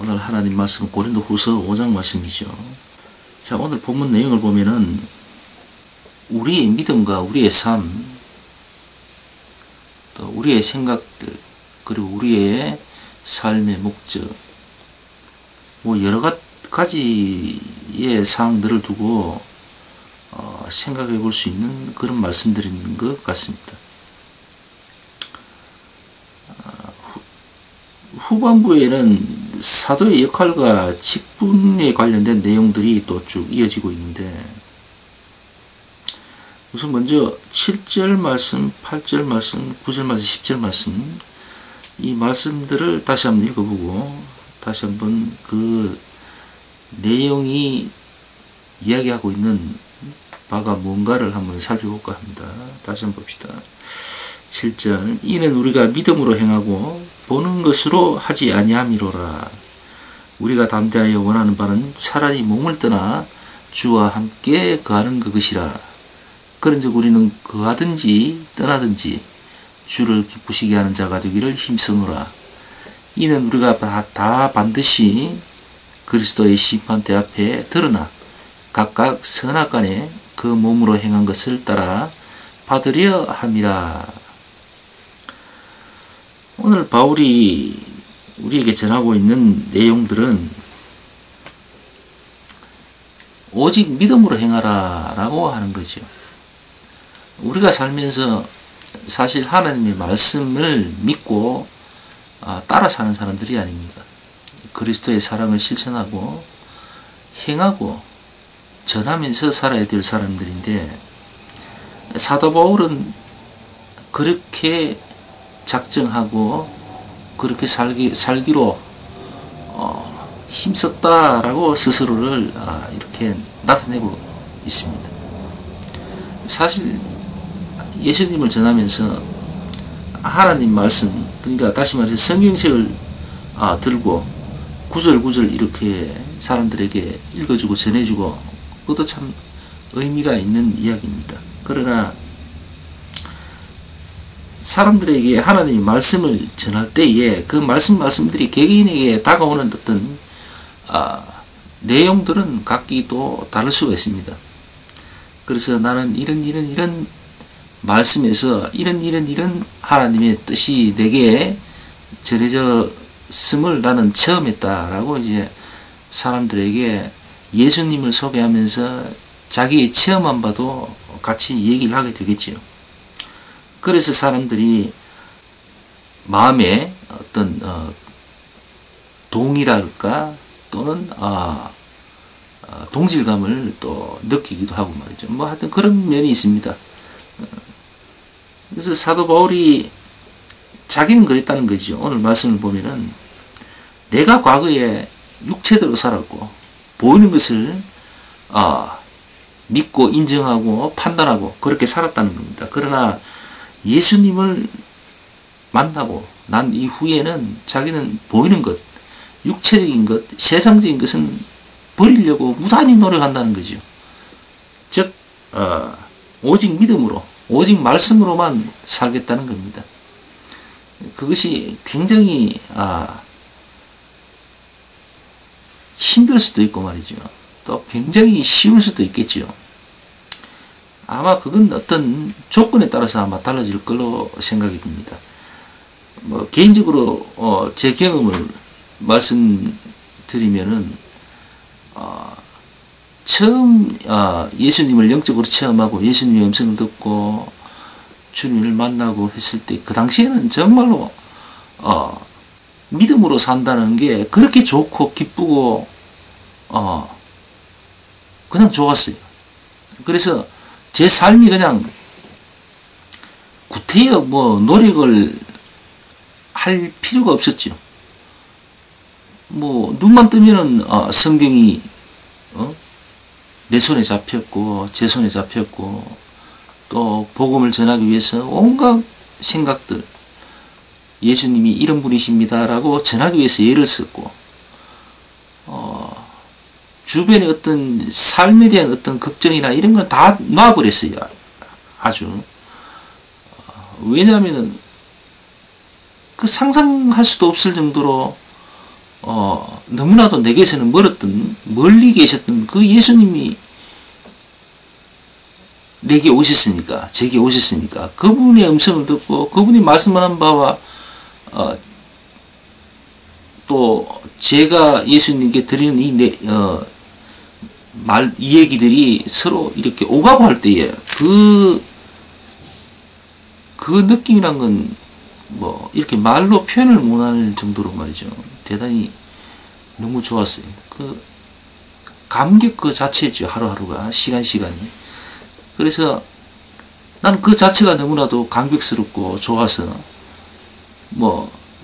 오늘 하나님 말씀은 고린도후서 5장 말씀이죠. 자, 오늘 본문 내용을 보면은 우리의 믿음과 우리의 삶, 또 우리의 생각들, 그리고 우리의 삶의 목적, 뭐 여러 가지의 사항들을 두고 생각해 볼 수 있는 그런 말씀들인 것 같습니다. 후반부에는 사도의 역할과 직분에 관련된 내용들이 또 쭉 이어지고 있는데, 우선 먼저 7절 말씀, 8절 말씀, 9절 말씀, 10절 말씀, 이 말씀들을 다시 한번 읽어보고 다시 한번 그 내용이 이야기하고 있는 바가 뭔가를 한번 살펴볼까 합니다. 다시 한번 봅시다. 7절, 이는 우리가 믿음으로 행하고 보는 것으로 하지 아니함이로라. 우리가 담대하여 원하는 바는 차라리 몸을 떠나 주와 함께 거하는 그것이라. 그런즉 우리는 거하든지 떠나든지 주를 기쁘시게 하는 자가 되기를 힘쓰노라. 이는 우리가 다 반드시 그리스도의 심판대 앞에 드러나 각각 선악간에 그 몸으로 행한 것을 따라 받으려 함이라. 오늘 바울이 우리에게 전하고 있는 내용들은 오직 믿음으로 행하라 라고 하는 거죠. 우리가 살면서 사실 하나님의 말씀을 믿고 따라 사는 사람들이 아닙니다. 그리스도의 사랑을 실천하고 행하고 전하면서 살아야 될 사람들인데, 사도 바울은 그렇게 작정하고 그렇게 살기로 힘썼다라고 스스로를 이렇게 나타내고 있습니다. 사실 예수님을 전하면서 하나님 말씀, 그러니까 다시 말해서 성경책을 들고 구절구절 이렇게 사람들에게 읽어주고 전해주고, 그것도 참 의미가 있는 이야기입니다. 그러나 사람들에게 하나님의 말씀을 전할 때에 그 말씀들이 개개인에게 다가오는 어떤 내용들은 각기 또 다를 수가 있습니다. 그래서 나는 이런 말씀에서 이런 하나님의 뜻이 내게 전해졌음을 나는 체험했다라고 이제 사람들에게 예수님을 소개하면서 자기의 체험한 바도 같이 얘기를 하게 되겠지요. 그래서 사람들이 마음에 어떤 동의랄까 또는 동질감을 또 느끼기도 하고 말이죠. 뭐 하여튼 그런 면이 있습니다. 그래서 사도 바울이 자기는 그랬다는 거죠. 오늘 말씀을 보면은 내가 과거에 육체대로 살았고 보이는 것을 믿고 인정하고 판단하고 그렇게 살았다는 겁니다. 그러나 예수님을 만나고 난 이후에는 자기는 보이는 것, 육체적인 것, 세상적인 것은 버리려고 무단히 노력한다는 거죠. 즉 오직 믿음으로, 오직 말씀으로만 살겠다는 겁니다. 그것이 굉장히 힘들 수도 있고 말이죠. 또 굉장히 쉬울 수도 있겠죠. 아마 그건 어떤 조건에 따라서 아마 달라질 걸로 생각이 듭니다. 뭐 개인적으로 제 경험을 말씀드리면은 처음 예수님을 영적으로 체험하고 예수님의 음성을 듣고 주님을 만나고 했을 때 그 당시에는 정말로 믿음으로 산다는 게 그렇게 좋고 기쁘고 그냥 좋았어요. 그래서 제 삶이 그냥 구태여 뭐 노력을 할 필요가 없었죠. 뭐 눈만 뜨면은 성경이 내 손에 잡혔고 제 손에 잡혔고 또 복음을 전하기 위해서 온갖 생각들, 예수님이 이런 분이십니다라고 전하기 위해서 애를 썼고, 주변의 어떤 삶에 대한 어떤 걱정이나 이런 건 다 놔버렸어요. 아주. 왜냐하면은 그 상상할 수도 없을 정도로 너무나도 내게서는 멀리 계셨던 그 예수님이 내게 오셨으니까, 제게 오셨으니까, 그분의 음성을 듣고, 그분이 말씀하는 바와, 또, 제가 예수님께 드리는 이 얘기들이 서로 이렇게 오가고 할 때에, 그 느낌이란 건, 이렇게 말로 표현을 못할 정도로 말이죠. 대단히 너무 좋았어요. 감격 그 자체죠. 하루하루가, 시간이. 그래서 나는 그 자체가 너무나도 감격스럽고 좋아서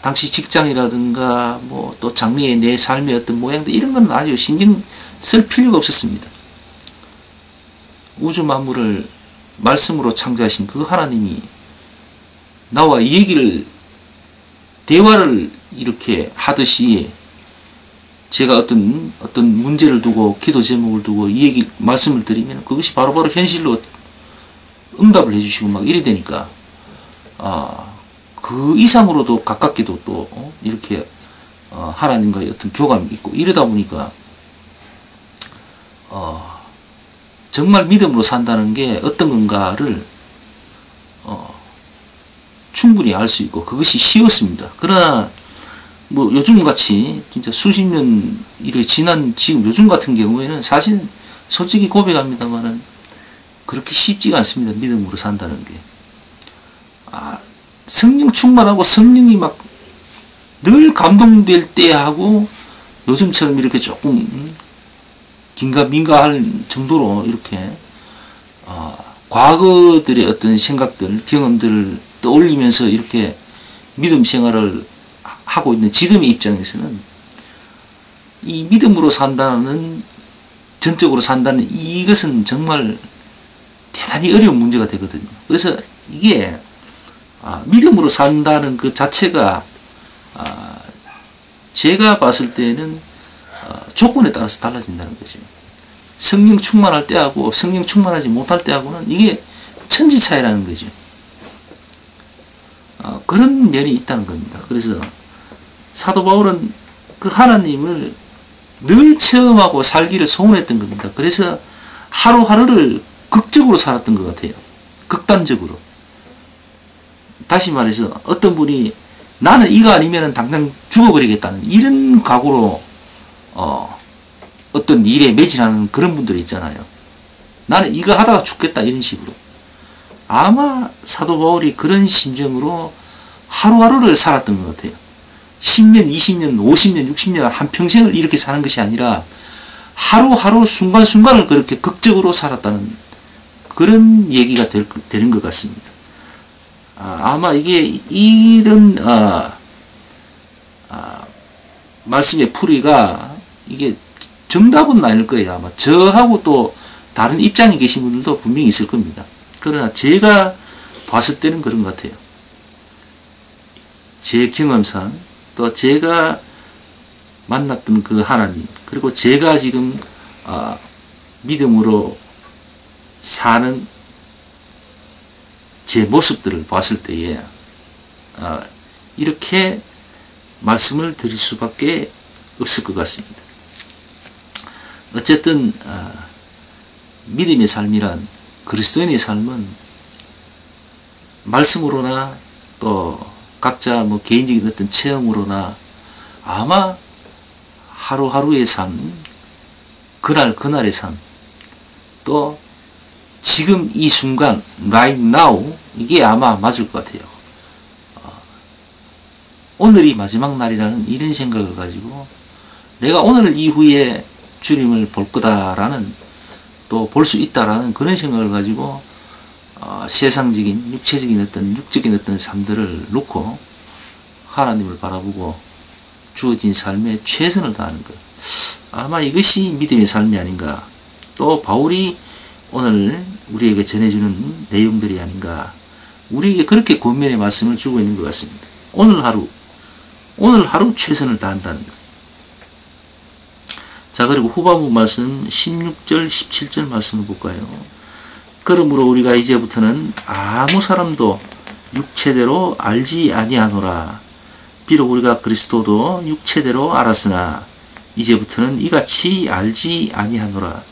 당시 직장이라든가 또 장래의 내 삶의 어떤 모양들 이런 건 아주 신경 쓸 필요가 없었습니다. 우주 만물을 말씀으로 창조하신 그 하나님이 나와 이 얘기를 대화를 이렇게 하듯이 제가 어떤 문제를 두고 기도 제목을 두고 이 말씀을 드리면 그것이 바로바로 현실로 응답을 해주시고 막 이래 되니까 그 이상으로도 가깝게도 또 이렇게 하나님과의 어떤 교감이 있고 이러다 보니까 정말 믿음으로 산다는 게 어떤 건가를 충분히 알 수 있고 그것이 쉬웠습니다. 그러나 요즘같이 진짜 수십 년 이렇게 지난 지금 요즘 같은 경우에는 사실 솔직히 고백합니다만은 그렇게 쉽지가 않습니다. 믿음으로 산다는 게. 성령 충만하고 성령이 막 늘 감동될 때 하고 요즘처럼 이렇게 조금 긴가민가할 정도로 이렇게 과거들의 어떤 생각들, 경험들을 떠올리면서 이렇게 믿음 생활을 하고 있는 지금의 입장에서는 이 믿음으로 산다는, 전적으로 산다는 이것은 정말 대단히 어려운 문제가 되거든요. 그래서 이게 믿음으로 산다는 그 자체가 제가 봤을 때는 조건에 따라서 달라진다는 거죠. 성령 충만할 때하고 성령 충만하지 못할 때하고는 이게 천지 차이라는 거죠. 그런 면이 있다는 겁니다. 그래서 사도 바울은 그 하나님을 늘 체험하고 살기를 소원했던 겁니다. 그래서 하루하루를 극적으로 살았던 것 같아요. 극단적으로. 다시 말해서 어떤 분이 나는 이거 아니면 당장 죽어버리겠다는 이런 각오로 어떤 일에 매진하는 그런 분들이 있잖아요. 나는 이거 하다가 죽겠다 이런 식으로. 아마 사도 바울이 그런 심정으로 하루하루를 살았던 것 같아요. 10년, 20년, 50년, 60년 한평생을 이렇게 사는 것이 아니라 하루하루 순간순간을 그렇게 극적으로 살았다는 그런 얘기가 되는 것 같습니다. 아마 이게 이런 말씀의 풀이가 이게 정답은 아닐 거예요. 아마 저하고 또 다른 입장에 계신 분들도 분명히 있을 겁니다. 그러나 제가 봤을 때는 그런 것 같아요. 제 경험상 또 제가 만났던 그 하나님, 그리고 제가 지금 믿음으로 사는 제 모습들을 봤을 때에 이렇게 말씀을 드릴 수밖에 없을 것 같습니다. 어쨌든 믿음의 삶이란, 그리스도인의 삶은 말씀으로나 또 각자 개인적인 어떤 체험으로나 아마 하루하루의 삶, 그날의 삶, 또 지금 이 순간, right now, 이게 아마 맞을 것 같아요. 오늘이 마지막 날이라는 이런 생각을 가지고 내가 오늘 이후에 주님을 볼 거다라는, 또 볼 수 있다라는 그런 생각을 가지고 세상적인, 육적인 어떤 삶들을 놓고 하나님을 바라보고 주어진 삶에 최선을 다하는 것. 아마 이것이 믿음의 삶이 아닌가. 또 바울이 오늘 우리에게 전해주는 내용들이 아닌가. 우리에게 그렇게 권면의 말씀을 주고 있는 것 같습니다. 오늘 하루 최선을 다한다는 것. 자, 그리고 후반부 말씀 16절, 17절 말씀을 볼까요? 그러므로 우리가 이제부터는 아무 사람도 육체대로 알지 아니하노라. 비록 우리가 그리스도도 육체대로 알았으나 이제부터는 이같이 알지 아니하노라.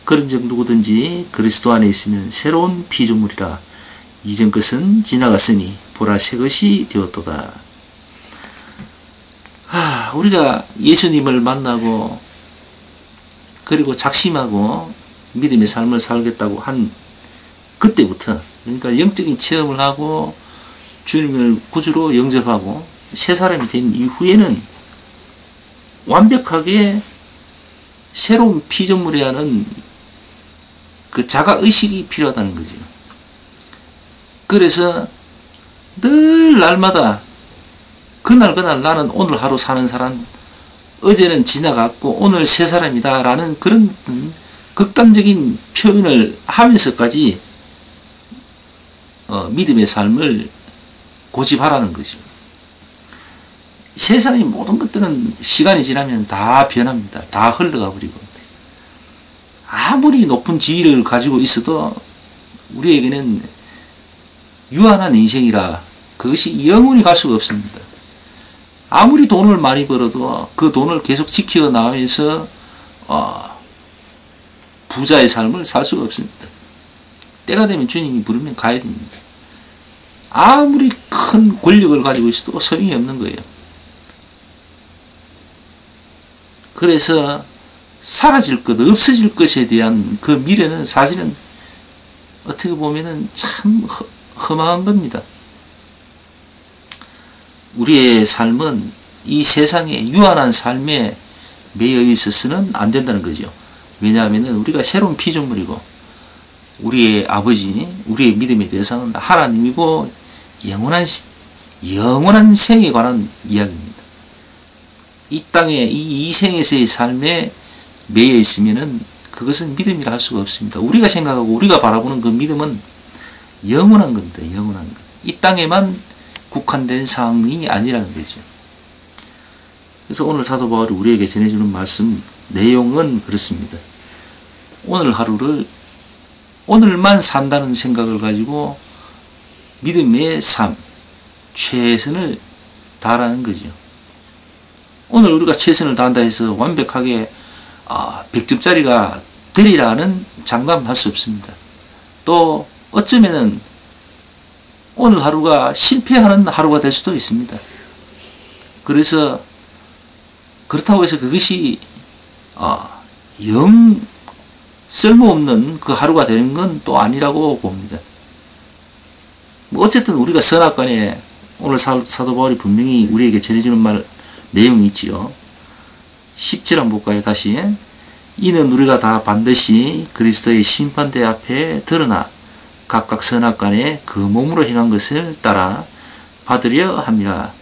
그런즉 누구든지 그리스도 안에 있으면 새로운 피조물이라. 이전 것은 지나갔으니 보라 새 것이 되었도다. 우리가 예수님을 만나고 그리고 작심하고 믿음의 삶을 살겠다고 한 그때부터, 그러니까 영적인 체험을 하고 주님을 구주로 영접하고 새 사람이 된 이후에는 완벽하게 새로운 피조물이라는 그 자가의식이 필요하다는 거죠. 그래서 늘 날마다 그날 나는 오늘 하루 사는 사람, 어제는 지나갔고 오늘 새 사람이다 라는 그런 극단적인 표현을 하면서까지 믿음의 삶을 고집하라는 거죠. 세상의 모든 것들은 시간이 지나면 다 변합니다. 다 흘러가 버리고. 아무리 높은 지위를 가지고 있어도 우리에게는 유한한 인생이라 그것이 영원히 갈 수가 없습니다. 아무리 돈을 많이 벌어도 그 돈을 계속 지켜나가면서 부자의 삶을 살 수가 없습니다. 때가 되면 주님이 부르면 가야 됩니다. 아무리 큰 권력을 가지고 있어도 소용이 없는 거예요. 그래서 사라질 것, 없어질 것에 대한 그 미래는 사실은 어떻게 보면은 참 허망한 겁니다. 우리의 삶은 이 세상의 유한한 삶에 매여 있어서는 안 된다는 거죠. 왜냐하면 우리가 새로운 피조물이고 우리의 아버지, 우리의 믿음의 대상은 하나님이고 영원한 생에 관한 이야기입니다. 이 땅에 이 생에서의 삶에 매여 있으면은 그것은 믿음이라 할 수가 없습니다. 우리가 생각하고 우리가 바라보는 그 믿음은 영원한 겁니다. 영원한 것. 이 땅에만 국한된 상황이 아니라는 거죠. 그래서 오늘 사도 바울이 우리에게 전해주는 말씀 내용은 그렇습니다. 오늘 하루를 오늘만 산다는 생각을 가지고 믿음의 삶, 최선을 다하라는 거죠. 오늘 우리가 최선을 다한다 해서 완벽하게 100점짜리가 되리라는 장담할 수 없습니다. 또 어쩌면은 오늘 하루가 실패하는 하루가 될 수도 있습니다. 그래서 그렇다고 해서 그것이 영 쓸모없는 그 하루가 되는 건 또 아니라고 봅니다. 어쨌든 우리가 선악간에 오늘 사도 바울이 분명히 우리에게 전해주는 말 내용이 있지요. 10절 한번 볼까요? 다시. 이는 우리가 다 반드시 그리스도의 심판대 앞에 드러나 각각 선악간에 그 몸으로 행한 것을 따라 받으려 합니다.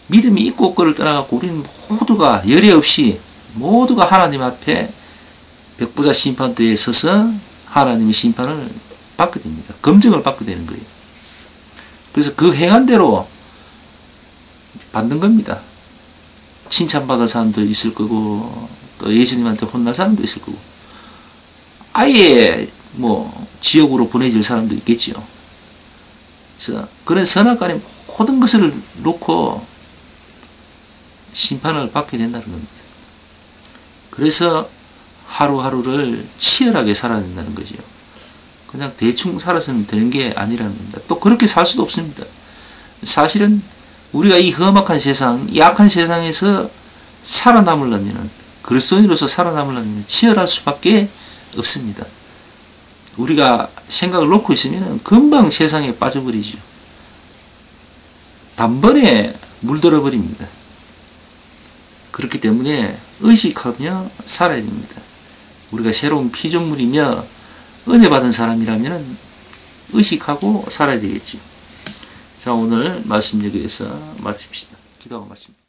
믿음이 있고 없고를 떠나갖고 우리는 모두가 열애 없이 모두가 하나님 앞에 백부자 심판대에 서서 하나님의 심판을 받게 됩니다. 검증을 받게 되는 거예요. 그래서 그 행한 대로 받는 겁니다. 칭찬받을 사람도 있을 거고 또 예수님한테 혼날 사람도 있을 거고 아예 지옥으로 보내질 사람도 있겠지요. 그래서 그런 선악간에 모든 것을 놓고 심판을 받게 된다는 겁니다. 그래서 하루하루를 치열하게 살아야 된다는 거죠. 그냥 대충 살아서는 되는 게 아니라는 겁니다. 또 그렇게 살 수도 없습니다. 사실은 우리가 이 험악한 세상, 이 악한 세상에서 살아남으려면, 그리스도인으로서 살아남으려면 치열할 수밖에 없습니다. 우리가 생각을 놓고 있으면 금방 세상에 빠져버리죠. 단번에 물들어 버립니다. 그렇기 때문에 의식하며 살아야 됩니다. 우리가 새로운 피조물이며 은혜 받은 사람이라면 의식하고 살아야 되겠죠. 자, 오늘 말씀 여기에서 마칩시다. 기도하고 마칩니다.